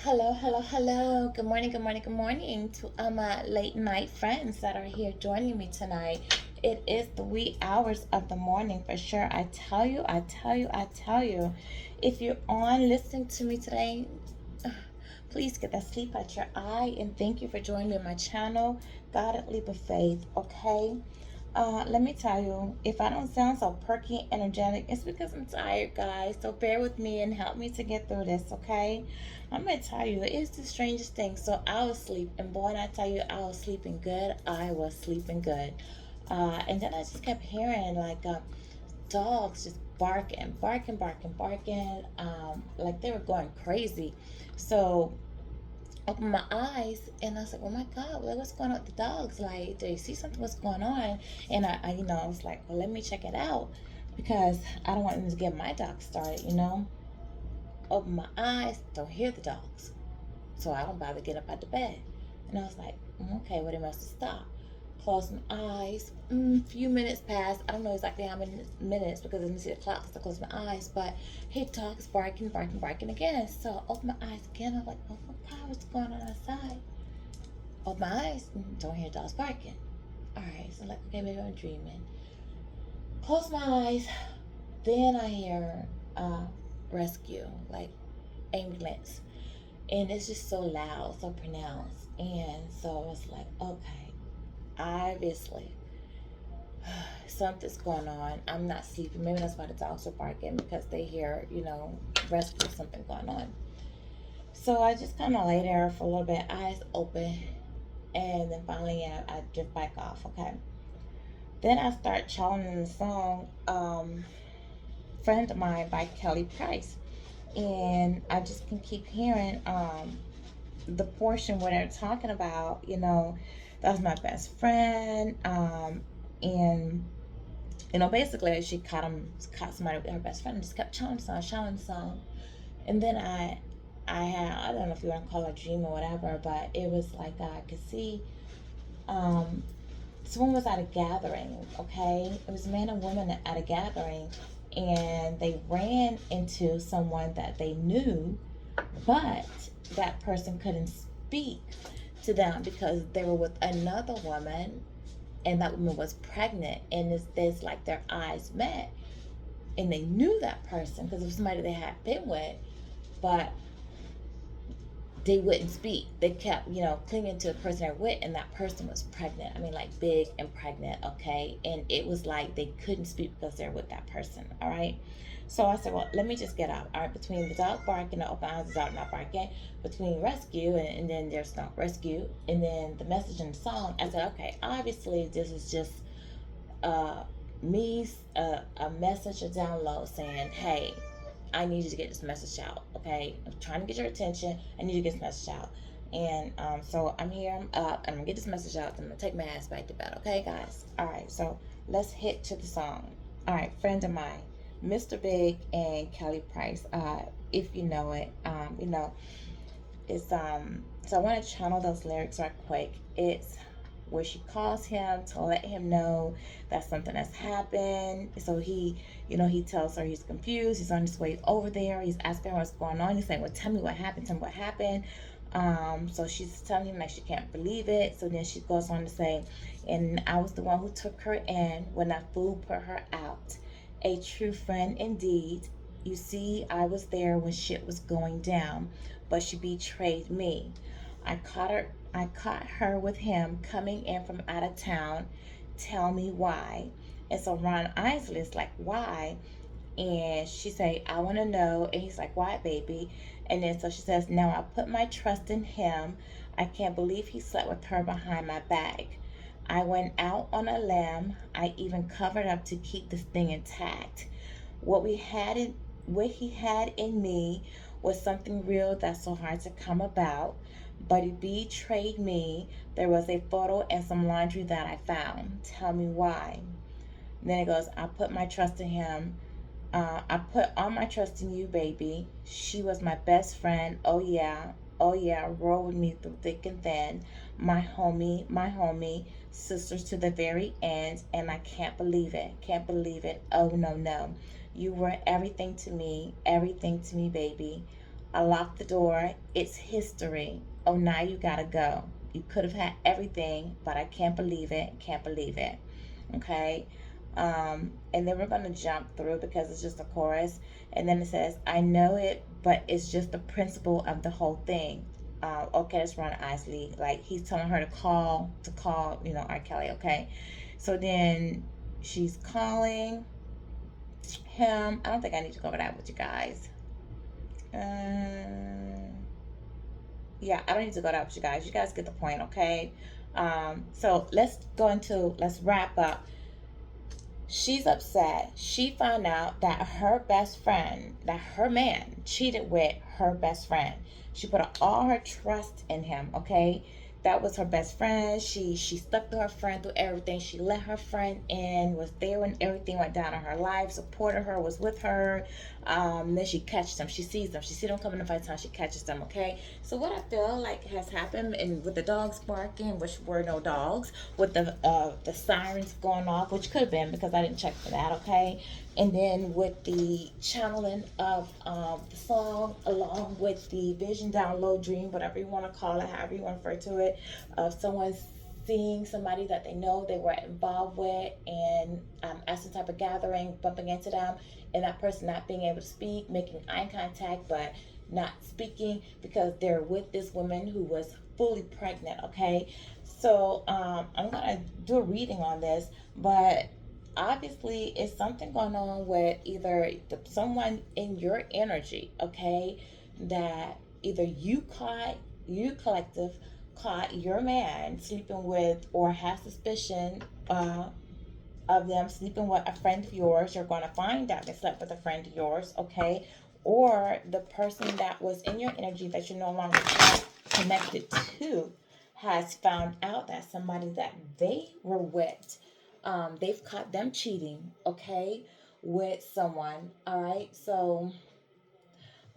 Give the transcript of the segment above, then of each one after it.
Hello, hello, hello. Good morning, good morning, good morning to my late night friends that are here joining me tonight. It is the wee hours of the morning for sure. I tell you, I tell you, I tell you. If you're on listening to me today, please get that sleep out your eye and thank you for joining me on my channel, Guided Leap of Faith, okay? Let me tell you, if I don't sound so perky and energetic, it's because I'm tired, guys. So bear with me and help me to get through this, okay? I'm gonna tell you, it's the strangest thing. So I was sleeping, and boy, when I tell you, I was sleeping good. I was sleeping good. And then I just kept hearing dogs just barking, barking, barking, barking, like they were going crazy. So opened my eyes and I was like, oh my God, like, what's going on with the dogs? Like, do you see something? What's going on? And I was like, well, let me check it out because I don't want them to get my dog started. Open my eyes, don't hear the dogs. So I don't bother get up out the bed. And I was like, okay, well, they must have stopped. Closed my eyes. Few minutes passed. I don't know exactly how many minutes because I didn't see the clock, so I closed my eyes. But he dogs barking, barking, barking again. So I opened my eyes again. I'm like, oh my God, what's going on outside? Open my eyes, don't hear dogs barking. All right, so I'm like, okay, maybe I'm dreaming. Close my eyes. Then I hear rescue, like ambulance. And it's just so loud, so pronounced. And so it's like, okay, obviously something's going on. I'm not sleeping. Maybe that's why the dogs are barking because they hear, rescue, something going on. So I just kind of lay there for a little bit, eyes open, and then finally, yeah, I drift back off. Okay. Then I start channeling the song "Friend of Mine" by Kelly Price, and I just can keep hearing the portion where they're talking about, that was my best friend, and basically she caught somebody with her best friend, and just kept channeling the song, and then I don't know if you want to call it a dream or whatever, but it was like I could see um, someone was at a gathering, okay? It was a man and woman at a gathering, and they ran into someone that they knew, but that person couldn't speak to them because they were with another woman, and that woman was pregnant. And it's like their eyes met, and they knew that person because it was somebody they had been with, but they wouldn't speak. They kept, clinging to the person they're with, and that person was pregnant. I mean, like big and pregnant, okay? And it was like they couldn't speak because they're with that person, all right? So I said, well, let me just get up, all right? Between the dog barking, the open eyes, the dog not barking, between rescue and then there's not rescue, and then the message in the song, I said, okay, obviously this is just uh, me, a message, a download saying, hey, I need you to get this message out, okay? I'm trying to get your attention. I need you to get this message out. And so I'm here, I'm up, and I'm gonna get this message out. I'm gonna take my ass back to bed, okay, guys? All right, so let's hit to the song. All right, friend of mine, Mr. Big and Kelly Price. If you know it, it's So I want to channel those lyrics right quick. It's where she calls him to let him know that something has happened. So he tells her he's confused. He's on his way over there. He's asking her what's going on. He's saying, well, tell me what happened. Tell me what happened. So she's telling him like she can't believe it. So then she goes on to say, and I was the one who took her in when that fool put her out. A true friend indeed. You see, I was there when shit was going down, but she betrayed me. I caught her with him coming in from out of town. Tell me why. And so Ron Isley is like, why? And she say, I want to know. And he's like, why, baby? And then so she says, now I put my trust in him. I can't believe he slept with her behind my back. I went out on a limb. I even covered up to keep this thing intact. What we had in what he had in me was something real that's so hard to come about. But he betrayed me. There was a photo and some laundry that I found. Tell me why. And then it goes, I put my trust in him. I put all my trust in you, baby. She was my best friend. Oh yeah. Oh yeah. Roll with me through thick and thin. My homie. Sisters to the very end. And I can't believe it. Can't believe it. Oh no, no. You were everything to me, baby. I locked the door. It's history. Oh, now you gotta go. You could have had everything, but I can't believe it. Can't believe it. Okay. And then we're going to jump through because it's just a chorus. And then it says, I know it, but it's just the principle of the whole thing. Okay, let's run Isley. Like, he's telling her to call, R. Kelly. Okay. So then she's calling him. I don't think I need to go over that with you guys. Yeah, I don't need to go over that with you guys. You guys get the point, okay? So let's wrap up. She's upset. She found out that her best friend, that her man cheated with her best friend. She put all her trust in him, okay? That was her best friend. She stuck to her friend through everything. She let her friend in, was there when everything went down in her life, supported her, was with her. Then she catches them. She sees them. She sees them coming to fight time. She catches them, okay? So what I feel like has happened, and with the dogs barking, which were no dogs, with the sirens going off, which could have been because I didn't check for that, okay? And then with the channeling of the song, along with the vision, download, dream, whatever you want to call it, however you want to refer to it, of someone seeing somebody that they know they were involved with, and at some type of gathering, bumping into them, and that person not being able to speak, making eye contact, but not speaking because they're with this woman who was fully pregnant, okay? So I'm going to do a reading on this, but obviously it's something going on with either someone in your energy, okay, that either you collective caught your man sleeping with or has suspicion of them sleeping with a friend of yours. You're going to find out they slept with a friend of yours, okay? Or the person that was in your energy that you're no longer connected to has found out that somebody that they were with, they've caught them cheating, okay, with someone. All right, so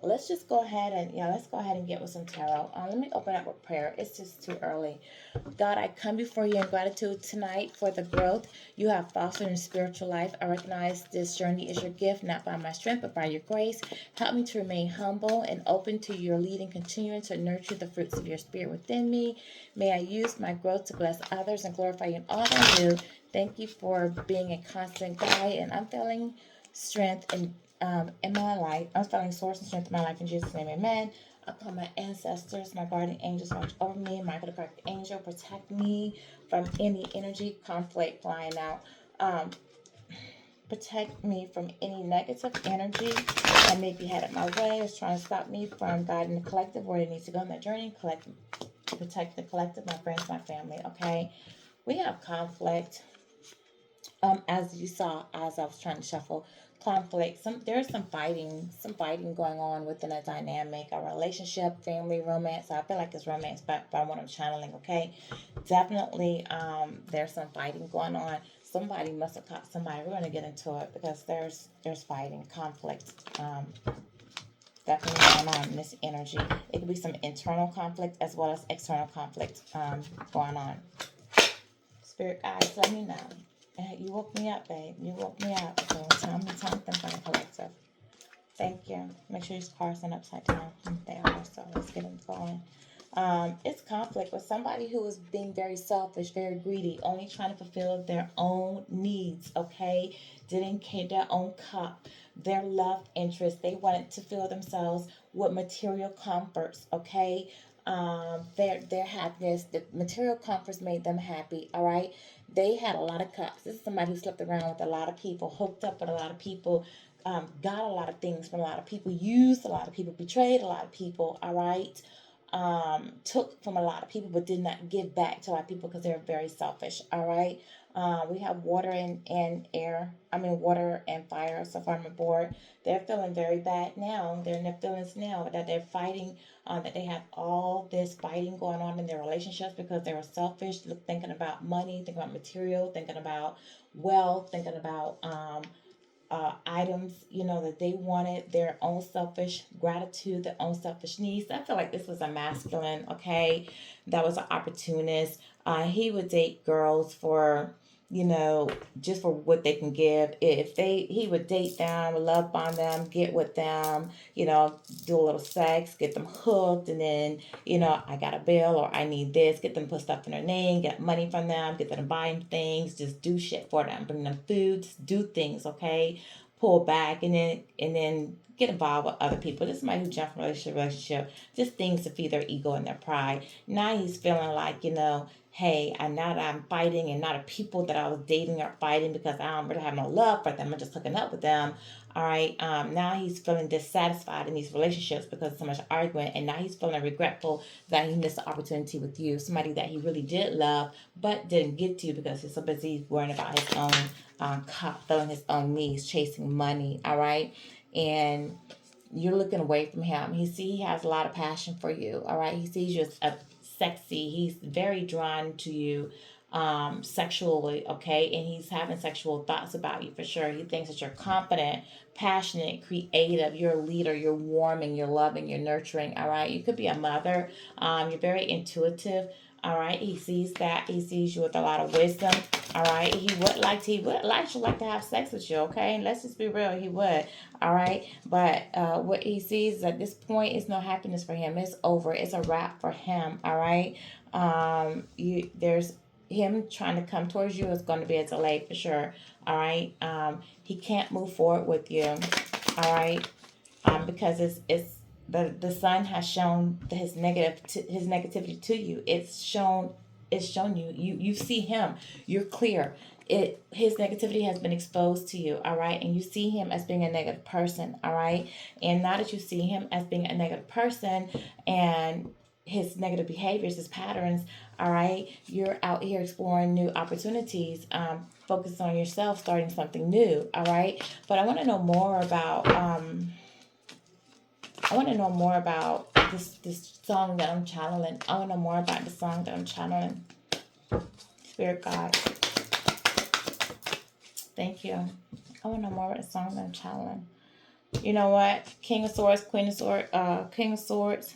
let's just go ahead and let's go ahead and get with some tarot. Let me open up with prayer. It's just too early. God, I come before you in gratitude tonight for the growth you have fostered in spiritual life. I recognize this journey is your gift, not by my strength, but by your grace. Help me to remain humble and open to your leading, continuing to nurture the fruits of your spirit within me. May I use my growth to bless others and glorify you in all that I do. Thank you for being a constant guide, and I'm feeling strength in my life. I'm feeling source and strength in my life in Jesus' name, amen. I call my ancestors, my guardian angels watch over me. Michael the correct angel protect me from any energy conflict flying out. Protect me from any negative energy that may be headed my way. Is trying to stop me from guiding the collective where it needs to go on that journey. Protect the collective, my friends, my family. Okay, we have conflict. As you saw, as I was trying to shuffle, conflict. There's some fighting going on within a dynamic, a relationship, family, romance. I feel like it's romance, but by what I'm channeling, okay. Definitely, there's some fighting going on. Somebody must have caught somebody. We're gonna get into it because there's fighting, conflict. Definitely going on in this energy. It could be some internal conflict as well as external conflict going on. Spirit guides, let me know. You woke me up, babe. You woke me up. So tell me something from the collective. Thank you. Make sure your cards are upside down. They are, so let's get them going. It's conflict with somebody who is being very selfish, very greedy, only trying to fulfill their own needs, okay? Didn't care their own cup, their love interest. They wanted to fill themselves with material comforts, okay? Their happiness, the material comforts made them happy, all right? They had a lot of cups. This is somebody who slept around with a lot of people, hooked up with a lot of people, got a lot of things from a lot of people, used a lot of people, betrayed a lot of people, all right? Took from a lot of people but did not give back to a lot of people because they're very selfish, all right? We have water and air. I mean, water and fire so far on the board. They're feeling very bad now. They're in their feelings now that they're fighting, that they have all this fighting going on in their relationships because they were selfish, thinking about money, thinking about material, thinking about wealth, thinking about items, that they wanted, their own selfish gratitude, their own selfish needs. I feel like this was a masculine, okay, that was an opportunist. He would date girls for, you know, just for what they can give. If he would date them, love on them, get with them, you know, do a little sex, get them hooked, and then, you know, I got a bill or I need this, get them to put stuff in their name, get money from them, get them to buy them things, just do shit for them, bring them food, just do things, okay? Pull back, and then get involved with other people. This is somebody who jumped from relationship to relationship, just things to feed their ego and their pride. Now he's feeling like, you know, hey, and now that I'm fighting and now the people that I was dating are fighting because I don't really have no love for them. I'm just hooking up with them. All right. Now he's feeling dissatisfied in these relationships because of so much argument. And now he's feeling regretful that he missed the opportunity with you, somebody that he really did love, but didn't get to because he's so busy worrying about his own, filling his own needs, chasing money. All right. And you're looking away from him. He has a lot of passion for you. All right. He sees you as a sexy. He's very drawn to you sexually, okay? And he's having sexual thoughts about you for sure. He thinks that you're confident, passionate, creative. You're a leader. You're warming. You're loving. You're nurturing. All right. You could be a mother. You're very intuitive. All right. He sees that. He sees you with a lot of wisdom. All right. He would like to have sex with you. Okay. Let's just be real. He would. All right. But what he sees at this point is no happiness for him. It's over. It's a wrap for him. All right. There's him trying to come towards you is going to be a delay for sure. All right. He can't move forward with you. All right. Because the sun has shown his negativity to you. It's shown you see him. You're clear. His negativity has been exposed to you, all right, and you see him as being a negative person, all right, and now that you see him as being a negative person and his negative behaviors, his patterns, all right, you're out here exploring new opportunities, focus on yourself, starting something new, all right. But I want to know more about this song that I'm channeling. I want to know more about the song that I'm channeling. Spirit God, thank you. I want to know more about the song that I'm channeling. You know what? King of Swords, Queen of Swords, King of Swords.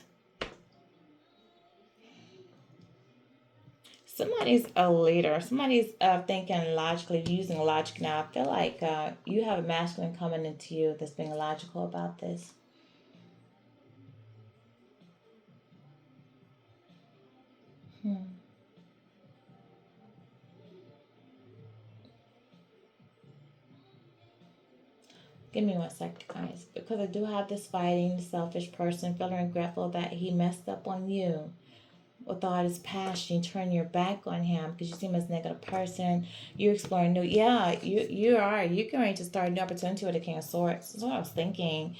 Somebody's a leader. Somebody's thinking logically, using logic now. I feel like you have a masculine coming into you that's being logical about this. Hmm. Give me 1 second, guys, because I do have this fighting, selfish person feeling regretful that he messed up on you. With all his passion, you turn your back on him because you see him as a negative person. You're exploring new. Yeah, you are. You're going to start a new opportunity with the King of Swords. That's what I was thinking.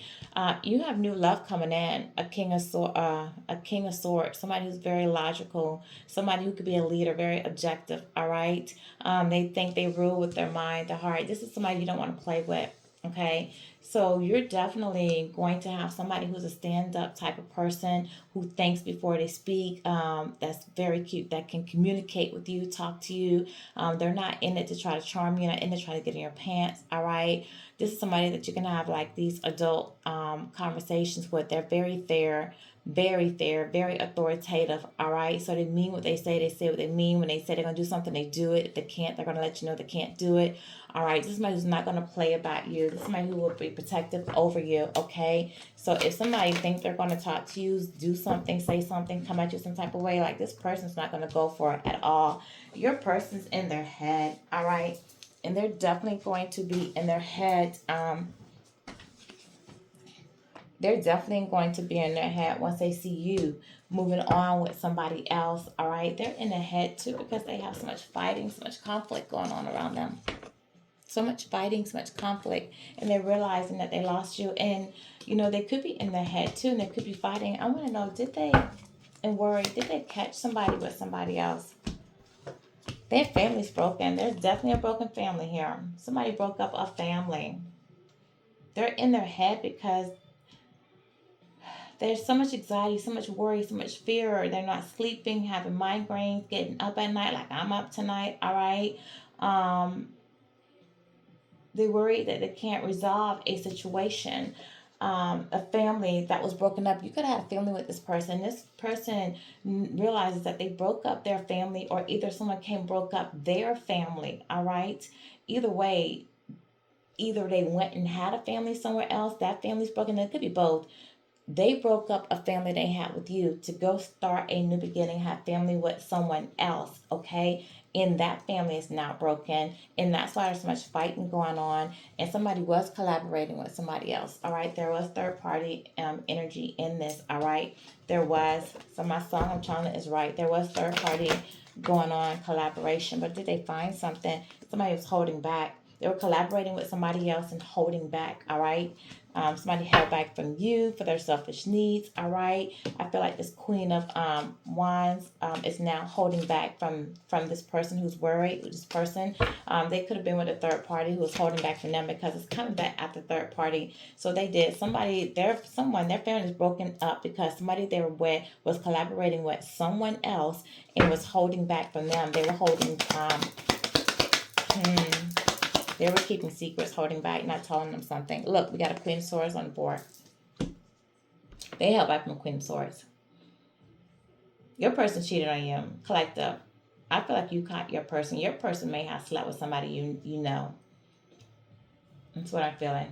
You have new love coming in. A King of Swords. Somebody who's very logical. Somebody who could be a leader, very objective. All right. They think they rule with their mind, their heart. This is somebody you don't want to play with. Okay. So you're definitely going to have somebody who's a stand-up type of person who thinks before they speak. That's very cute. That can communicate with you, talk to you. They're not in it to try to charm you, not in it to try to get in your pants. All right. This is somebody that you can have like these adult conversations with. They're very fair, very authoritative. All right. So they mean what they say what they mean. When they say they're going to do something, they do it. If they can't, they're going to let you know they can't do it. All right. This is somebody who's not going to play about you. This is somebody who will be protective over you. Okay. So if somebody thinks they're going to talk to you, do something, say something, come at you some type of way, like this person's not going to go for it at all. Your person's in their head. All right. And they're definitely going to be in their head. They're definitely going to be in their head once they see you moving on with somebody else. All right. They're in their head too because they have so much fighting, so much conflict going on around them. So much fighting, so much conflict. And they're realizing that they lost you. And, they could be in their head too. And they could be fighting. I want to know, did they catch somebody with somebody else? Their family's broken. There's definitely a broken family here. Somebody broke up a family. They're in their head because there's so much anxiety, so much worry, so much fear. They're not sleeping, having migraines, getting up at night like I'm up tonight. All right. They worry that they can't resolve a situation. a family that was broken up. You could have had a family with this person. This person realizes that they broke up their family, or either someone came broke up their family. All right. Either way, either they went and had a family somewhere else. That family's broken. It could be both. They broke up a family they had with you to go start a new beginning, have family with someone else, okay? And that family is now broken, and that's why there's so much fighting going on. And somebody was collaborating with somebody else, all right? There was third party energy in this, all right? There was, so my song I'm telling it is right. There was third party going on, collaboration, but did they find something? Somebody was holding back. They were collaborating with somebody else and holding back, all right? Somebody held back from you for their selfish needs, all right? I feel like this Queen of Wands is now holding back from this person who's worried, this person. They could have been with a third party who was holding back from them because it's coming back at the third party. So they did. Their family is broken up because somebody they were with was collaborating with someone else and was holding back from them. They were holding, they were keeping secrets, holding back, not telling them something. Look, we got a Queen of Swords on the board. They held back from Queen of Swords. Your person cheated on you. Collective. I feel like you caught your person. Your person may have slept with somebody you know. That's what I'm feeling.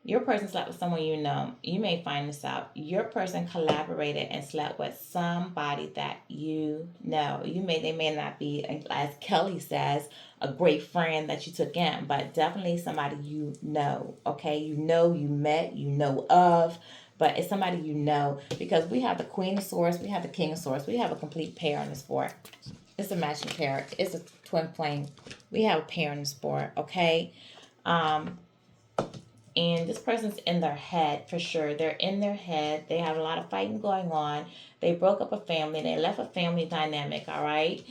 Your person slept with someone you know. You may find this out. Your person collaborated and slept with somebody that you know. They may not be, as Kelly says, a great friend that you took in, but definitely somebody you know. Okay, you know, you met, you know of, but it's somebody you know, because we have the Queen of Swords, we have the King of Swords, we have a complete pair on this board. It's a matching pair. It's a twin flame. We have a pair on this board. Okay. And this person's in their head for sure. They're in their head. They have a lot of fighting going on. They broke up a family. They left a family dynamic, all right?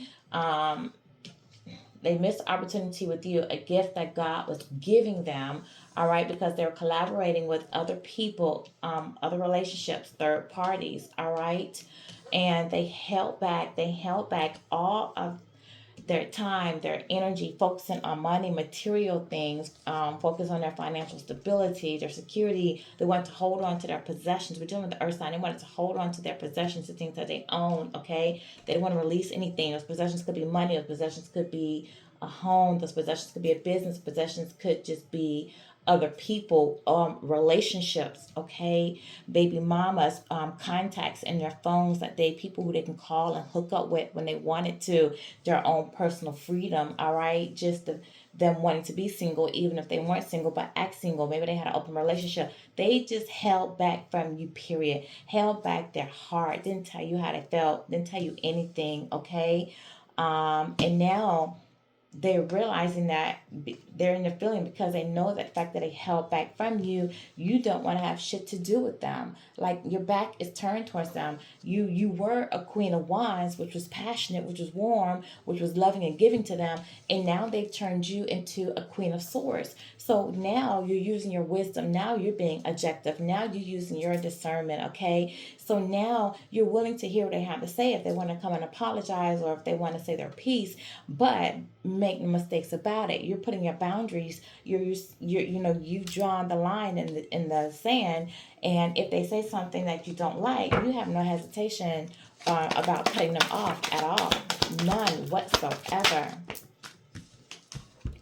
They missed opportunity with you, a gift that God was giving them, all right, because they're collaborating with other people, other relationships, third parties, all right? And they held back. They held back all of their time, their energy, focusing on money, material things, focus on their financial stability, their security. They want to hold on to their possessions. We're dealing with the earth sign. They wanted to hold on to their possessions, the things that they own, okay? They don't want to release anything. Those possessions could be money. Those possessions could be a home. Those possessions could be a business. Possessions could just be other people, relationships, okay, baby mamas, contacts in their phones that people who they can call and hook up with when they wanted to, their own personal freedom, all right, just them wanting to be single, even if they weren't single but act single, maybe they had an open relationship. They just held back from you, period. Held back their heart, didn't tell you how they felt, didn't tell you anything, okay. And now they're realizing that they're in the feeling because they know that fact that they held back from you. You don't want to have shit to do with them. Like your back is turned towards them. You were a Queen of Wands, which was passionate, which was warm, which was loving and giving to them, and now they've turned you into a Queen of Swords. So now you're using your wisdom. Now you're being objective. Now you're using your discernment. Okay. So now you're willing to hear what they have to say if they want to come and apologize or if they want to say their piece, but make no mistakes about it. You're putting your boundaries. You've drawn the line in the sand, and if they say something that you don't like, you have no hesitation about cutting them off at all. None whatsoever.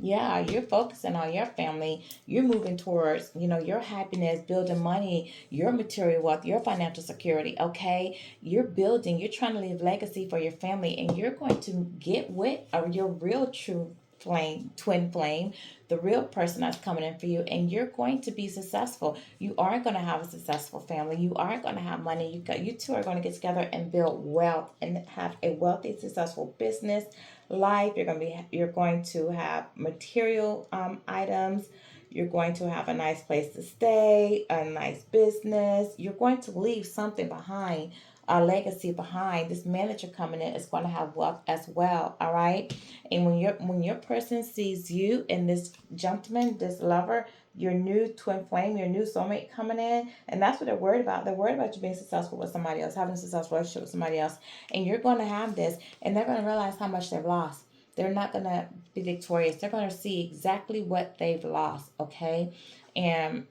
Yeah, you're focusing on your family. You're moving towards, your happiness, building money, your material wealth, your financial security, okay? You're building, you're trying to leave legacy for your family, and you're going to get with your real true flame, twin flame, the real person that's coming in for you, and you're going to be successful. You are going to have a successful family. You are going to have money. You two are going to get together and build wealth and have a wealthy, successful business life. You're going to have material items. You're going to have a nice place to stay, a nice business. You're going to leave something behind, a legacy behind. This manager coming in is going to have wealth as well, all right? And when your person sees you and this gentleman, this lover, your new twin flame, your new soulmate coming in, and that's what they're worried about. They're worried about you being successful with somebody else, having a successful relationship with somebody else, and you're going to have this, and they're going to realize how much they've lost. They're not going to be victorious. They're going to see exactly what they've lost, okay? And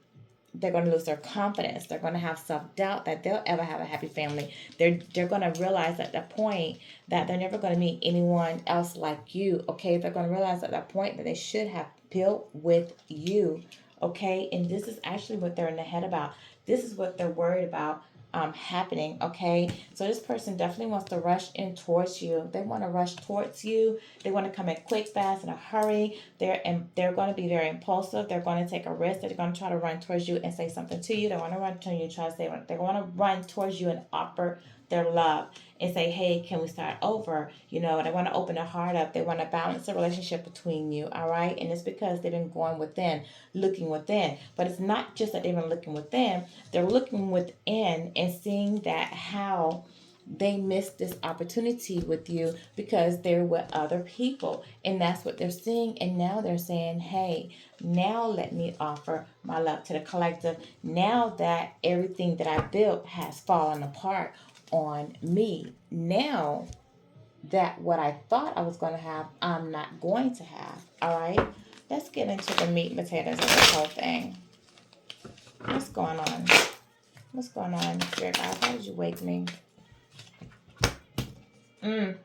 they're going to lose their confidence. They're going to have self-doubt that they'll ever have a happy family. They're going to realize at that point that they're never going to meet anyone else like you, okay? They're going to realize at that point that they should have built with you, okay? And this is actually what they're in the head about. This is what they're worried about happening, okay? So this person definitely wants to rush in towards you. They want to rush towards you. They want to come in quick, fast, in a hurry. They're going to be very impulsive. They're going to take a risk. They're going to try to run towards you and say something to you. They want to run to you, try to say they want to run towards you and offer their love and say, hey, can we start over? You know, they want to open their heart up. They want to balance the relationship between you, all right? And it's because they've been going within, looking within. But it's not just that they've been looking within. They're looking within and seeing that how they missed this opportunity with you because they're with other people, and that's what they're seeing. And now they're saying, hey, now let me offer my love to the collective, now that everything that I built has fallen apart on me. Now that what I thought I was going to have, I'm not going to have. All right, let's get into the meat and potatoes of this whole thing. What's going on? What's going on, Spirit Guys? How did you wake me?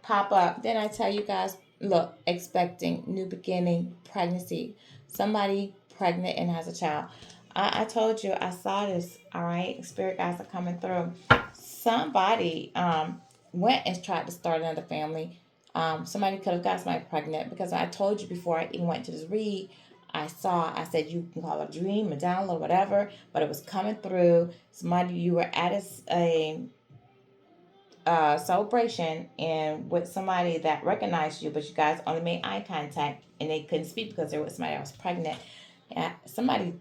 Pop up. Then I tell you guys, look, expecting, new beginning, pregnancy. Somebody pregnant and has a child. I told you, I saw this, all right? Spirit guys are coming through. Somebody went and tried to start another family. Somebody could have got somebody pregnant because I told you before I even went to this read, I said you can call it a dream, a download, whatever, but it was coming through. Somebody, you were at a celebration and with somebody that recognized you, but you guys only made eye contact and they couldn't speak because they were with somebody else pregnant. Somebody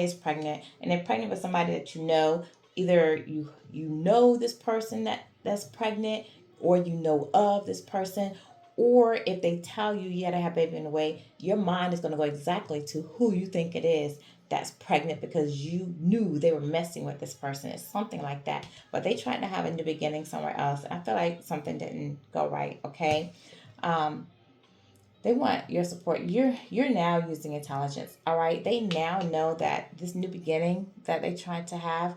is pregnant and they're pregnant with somebody that you know. Either you know this person that's pregnant, or you know of this person, or if they tell you, yeah, they have a baby in the way, your mind is going to go exactly to who you think it is that's pregnant because you knew they were messing with this person. It's something like that. But they tried to have a new beginning somewhere else. And I feel like something didn't go right, okay? They want your support. You're now using intelligence, all right? They now know that this new beginning that they tried to have,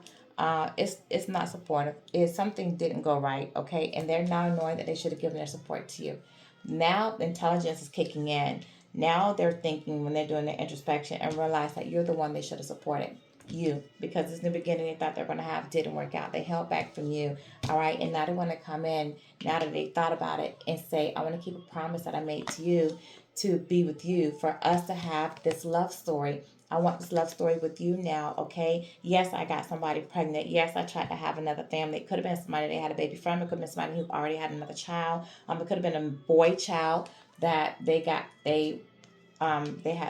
it's not supportive. It's something didn't go right, okay? And they're now knowing that they should have given their support to you. Now the intelligence is kicking in. Now they're thinking when they're doing their introspection and realize that you're the one they should have supported. You, because this new beginning they thought they were going to have didn't work out. They held back from you, all right? And now they want to come in, now that they thought about it, and say, I want to keep a promise that I made to you to be with you, for us to have this love story. I want this love story with you now, okay? Yes, I got somebody pregnant. Yes, I tried to have another family. It could have been somebody they had a baby from. It could have been somebody who already had another child. It could have been a boy child that they had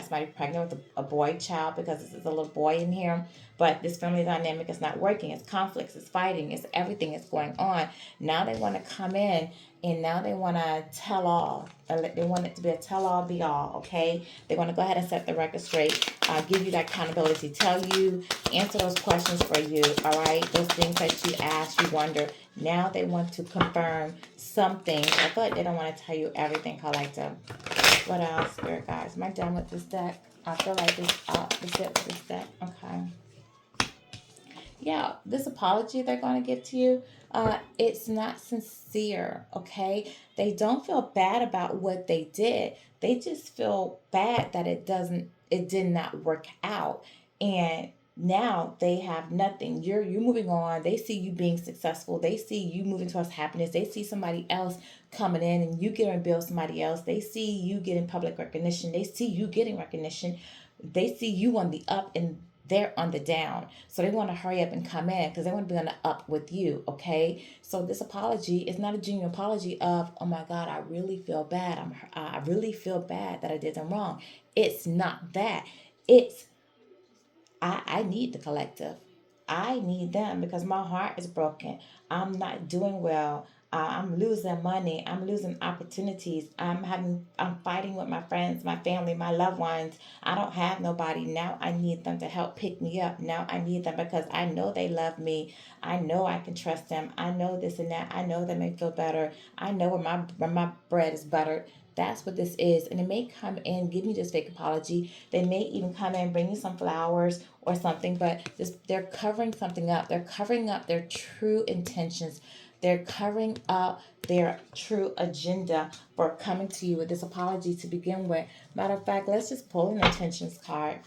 somebody pregnant with a boy child because this is a little boy in here. But this family dynamic is not working. It's conflicts, it's fighting, it's everything is going on. Now they want to come in and now they want to tell all. They want it to be a tell all, be all, okay? They want to go ahead and set the record straight, give you that accountability, tell you, answer those questions for you, all right? Those things that you ask, you wonder. Now they want to confirm some things. I feel like they don't want to tell you everything, collective. What else, Spirit guys? Am I done with this deck? I feel like this is it with this deck. Okay. Yeah, this apology they're going to give to you, it's not sincere, okay? They don't feel bad about what they did. They just feel bad that it did not work out. And now they have nothing. You're moving on. They see you being successful. They see you moving towards happiness. They see somebody else coming in and you getting build somebody else. They see you getting public recognition. They see you getting recognition. They see you on the up and they're on the down. So they want to hurry up and come in because they want to be on the up with you, okay? So this apology is not a genuine apology of, oh my God, I really feel bad. I really feel bad that I did them wrong. It's not that. It's, I need the collective. I need them because my heart is broken. I'm not doing well. I'm losing money. I'm losing opportunities. I'm fighting with my friends, my family, my loved ones. I don't have nobody. Now I need them to help pick me up. Now I need them because I know they love me. I know I can trust them. I know this and that. I know they may feel better. I know where my bread is buttered. That's what this is. And they may come in, give you this fake apology. They may even come in, bring you some flowers or something, but they're covering something up. They're covering up their true intentions. They're covering up their true agenda for coming to you with this apology to begin with. Matter of fact, let's just pull an intentions card.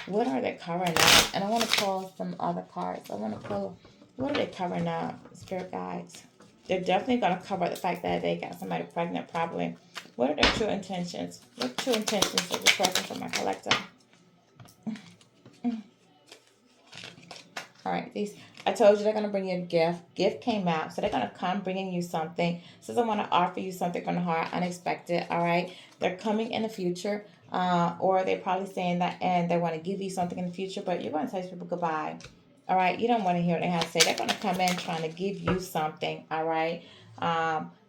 What are they covering up? And I want to pull some other cards. I want to pull, what are they covering up, spirit guides? They're definitely going to cover up the fact that they got somebody pregnant, probably. What are their true intentions? What true intentions of the person for my collector? All right, these, I told you they're going to bring you a gift. Gift came out, so they're going to come bringing you something. Says I want to offer you something from the heart, unexpected, all right? They're coming in the future, or they're probably saying that, and they want to give you something in the future, but you're going to tell these people goodbye, all right? You don't want to hear what they have to say. They're going to come in trying to give you something, all right?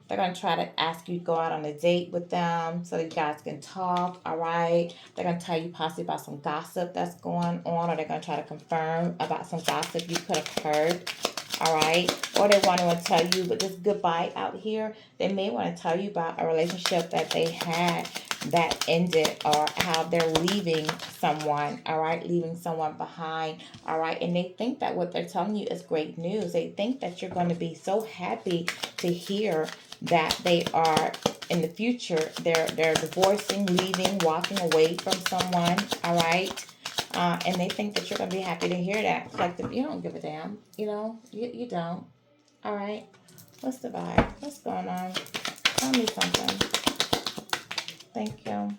They're going to try to ask you to go out on a date with them so you guys can talk, all right? They're going to tell you possibly about some gossip that's going on, or they're going to try to confirm about some gossip you could have heard, all right? Or they want to tell you, but this goodbye out here, they may want to tell you about a relationship that they had that ended, or how they're leaving someone, all right? Leaving someone behind, all right? And they think that what they're telling you is great news. They think that you're going to be so happy to hear that they are in the future, they're divorcing, leaving, walking away from someone, all right? And they think that you're going to be happy to hear that. Collective, you don't give a damn, you don't, all right? What's the vibe? What's going on? Tell me something. Thank you.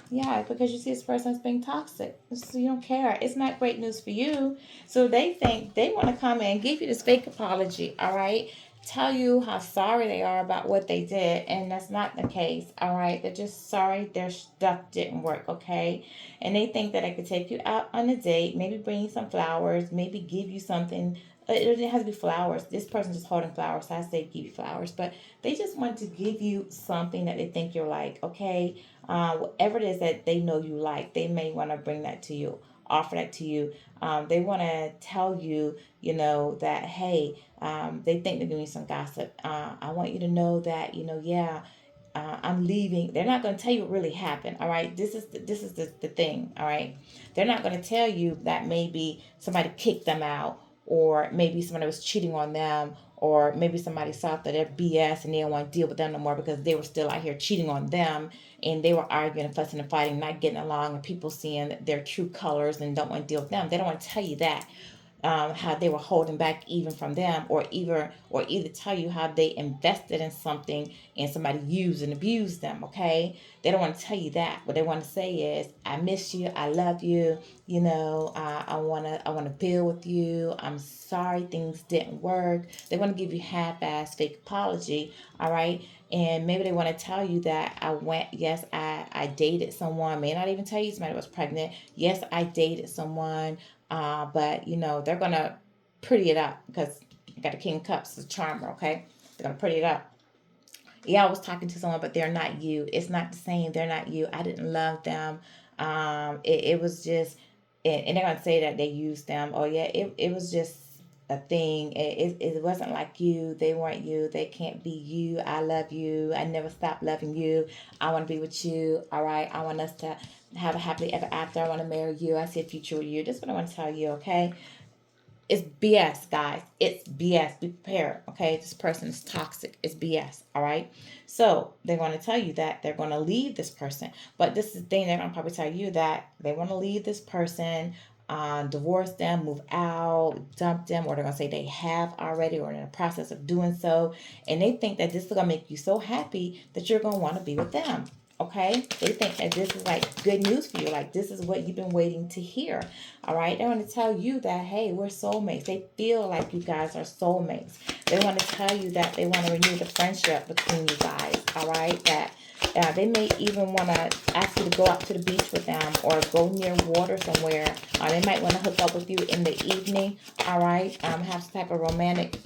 Yeah, because you see this person's being toxic. So you don't care. It's not great news for you. So they think they want to come in and give you this fake apology, all right? Tell you how sorry they are about what they did, and that's not the case, all right? They're just sorry their stuff didn't work, okay? And they think that I could take you out on a date, maybe bring you some flowers, maybe give you something. It doesn't have to be flowers. This person's just holding flowers, so I say give you flowers. But they just want to give you something that they think you're like, okay? Whatever it is that they know you like, they may want to bring that to you, offer that to you. They want to tell you, that, hey, they think they're giving you some gossip. I want you to know that, I'm leaving. They're not going to tell you what really happened. All right. This is the thing. All right. They're not going to tell you that maybe somebody kicked them out, or maybe somebody was cheating on them, or maybe somebody saw that they're BS and they don't want to deal with them no more because they were still out here cheating on them, and they were arguing and fussing and fighting, not getting along, and people seeing their true colors and don't want to deal with them. They don't want to tell you that. How they were holding back even from them, or either tell you how they invested in something and somebody used and abused them. Okay, they don't want to tell you that. What they want to say is, I miss you, I love you, I wanna build with you, I'm sorry things didn't work. They want to give you half-ass fake apology, all right? And maybe they want to tell you that I dated someone, may not even tell you somebody was pregnant. Yes, I dated someone, but they're gonna pretty it up, because I got a King of Cups, a charmer, okay? They're gonna pretty it up. Yeah, I was talking to someone, but they're not you. It's not the same. They're not you. I didn't love them. It was just, and they're gonna say that they used them. Oh yeah, it was just a thing. It wasn't like you. They weren't you. They can't be you. I love you. I never stopped loving you. I want to be with you. All right. I want us to have a happily ever after. I want to marry you. I see a future with you. That's what I want to tell you. Okay. It's BS, guys. It's BS. Be prepared, okay? This person is toxic. It's BS, all right? So they're going to tell you that they're going to leave this person. But this is the thing, they're going to probably tell you that they want to leave this person, divorce them, move out, dump them, or they're going to say they have already or in the process of doing so. And they think that this is going to make you so happy that you're going to want to be with them. Okay, they think that this is like good news for you, like this is what you've been waiting to hear. All right, they want to tell you that, hey, we're soulmates. They feel like you guys are soulmates. They want to tell you that they want to renew the friendship between you guys. All right, that they may even want to ask you to go out to the beach with them, or go near water somewhere. They might want to hook up with you in the evening. All right, have some type of romantic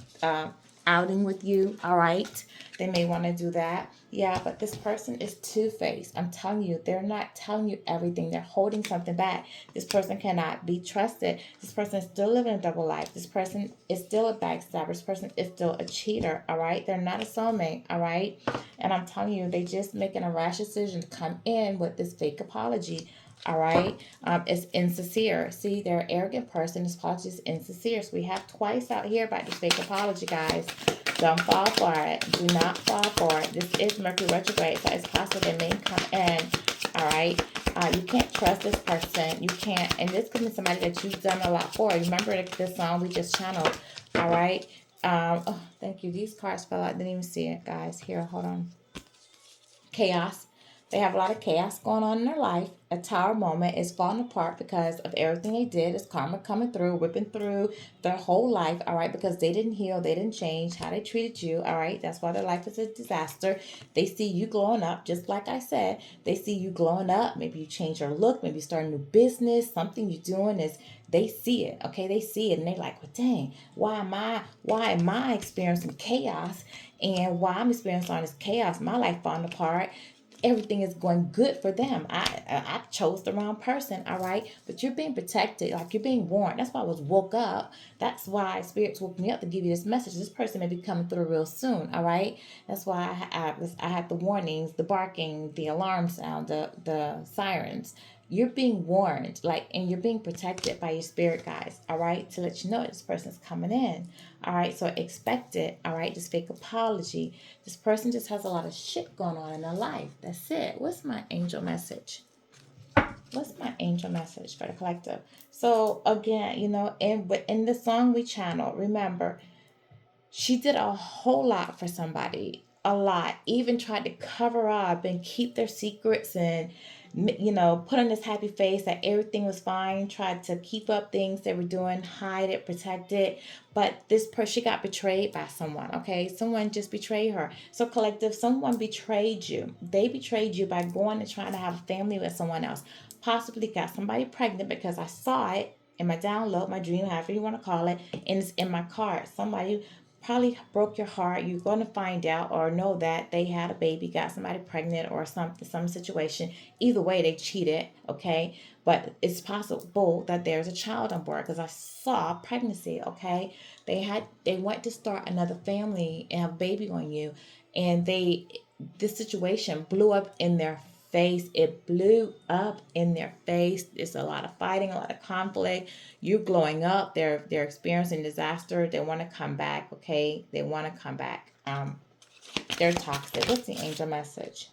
outing with you, all right? They may want to do that. Yeah, but this person is two-faced. I'm telling you, they're not telling you everything. They're holding something back. This person cannot be trusted. This person is still living a double life. This person is still a backstabber. This person is still a cheater, all right? They're not a soulmate, all right? And I'm telling you, they just making a rash decision to come in with this fake apology. All right, it's insincere. See, they're an arrogant person. This apology is insincere. So we have twice out here about this fake apology, guys. Don't fall for it. Do not fall for it. This is Mercury retrograde, so it's possible they may come in. All right, you can't trust this person. You can't, and this could be somebody that you've done a lot for. Remember this song we just channeled. All right. Oh, thank you. These cards fell out. Didn't even see it, guys. Here, hold on. Chaos. They have a lot of chaos going on in their life. A tower moment is falling apart because of everything they did. It's karma coming through, whipping through their whole life, all right, because they didn't heal, they didn't change how they treated you, all right. That's why their life is a disaster. They see you glowing up, just like I said. They see you glowing up. Maybe you change your look, maybe you start a new business. Something you're doing is, they see it, okay. They see it and they're like, well, dang, why am I experiencing chaos? And why I'm experiencing all this chaos, my life falling apart, everything is going good for them. I chose the wrong person, all right? But you're being protected, like you're being warned. That's why I was woke up. That's why spirits woke me up to give you this message. This person may be coming through real soon, all right? That's why I had the warnings, the barking, the alarm sound, the sirens. You're being warned, like, and you're being protected by your spirit guides, all right, to let you know this person's coming in, all right. So expect it, all right. This fake apology. This person just has a lot of shit going on in their life. That's it. What's my angel message? What's my angel message for the collective? So again, in the song we channel, remember, she did a whole lot for somebody, a lot. Even tried to cover up and keep their secrets and, put on this happy face that everything was fine. Tried to keep up things they were doing, hide it, protect it. But this person, she got betrayed by someone, okay? Someone just betrayed her. So, collective, someone betrayed you. They betrayed you by going and trying to have a family with someone else. Possibly got somebody pregnant, because I saw it in my download, my dream, however you want to call it, and it's in my card. Somebody probably broke your heart. You're going to find out or know that they had a baby, got somebody pregnant, or some situation. Either way, they cheated, okay? But it's possible that there's a child on board, because I saw pregnancy, okay? They went to start another family and have a baby on you, and this situation blew up in their face. It blew up in their face. It's a lot of fighting, a lot of conflict. You glowing up. They're experiencing disaster. They want to come back. Okay, they want to come back. They're toxic. What's the angel message?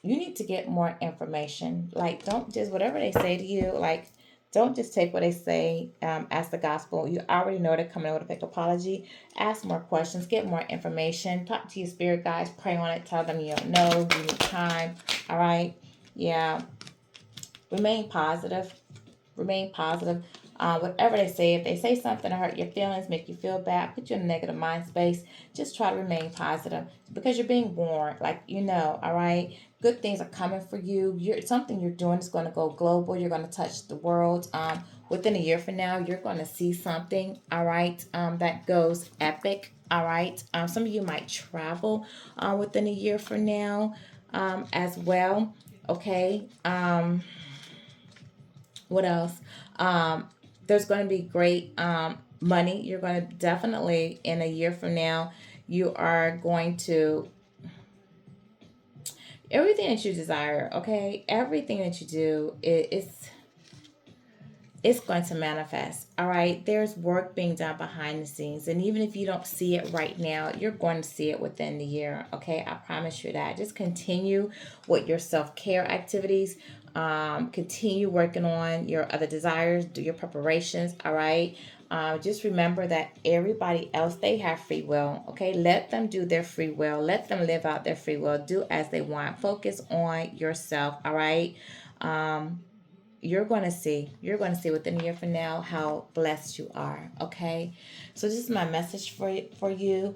You need to get more information. Like, don't just whatever they say to you. Like, don't just take what they say as the gospel. You already know they're coming with a fake apology. Ask more questions. Get more information. Talk to your spirit guides. Pray on it. Tell them you don't know. You need time. All right. Yeah. Remain positive. Remain positive. Whatever they say, if they say something to hurt your feelings, make you feel bad, put you in a negative mind space, just try to remain positive, because you're being warned. Like, all right, good things are coming for you. Something you're doing is going to go global. You're going to touch the world. Within a year from now, you're going to see something, all right, that goes epic, all right. Some of you might travel within a year from now as well, okay. What else? There's going to be great money. You're going to definitely, in a year from now, you are going to, everything that you desire, okay? Everything that you do, it's going to manifest, all right? There's work being done behind the scenes. And even if you don't see it right now, you're going to see it within the year, okay? I promise you that. Just continue with your self-care activities. Continue working on your other desires. Do your preparations, all right? Just remember that everybody else, they have free will, okay? Let them do their free will. Let them live out their free will. Do as they want. Focus on yourself, all right? You're going to see. You're going to see within a year from now how blessed you are, okay? So this is my message for you.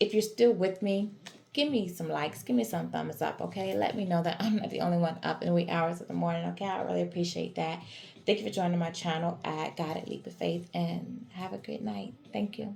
If you're still with me, give me some likes, give me some thumbs up, okay? Let me know that I'm not the only one up in the wee hours of the morning, okay? I really appreciate that. Thank you for joining my channel at Guided Leap of Faith, and have a great night. Thank you.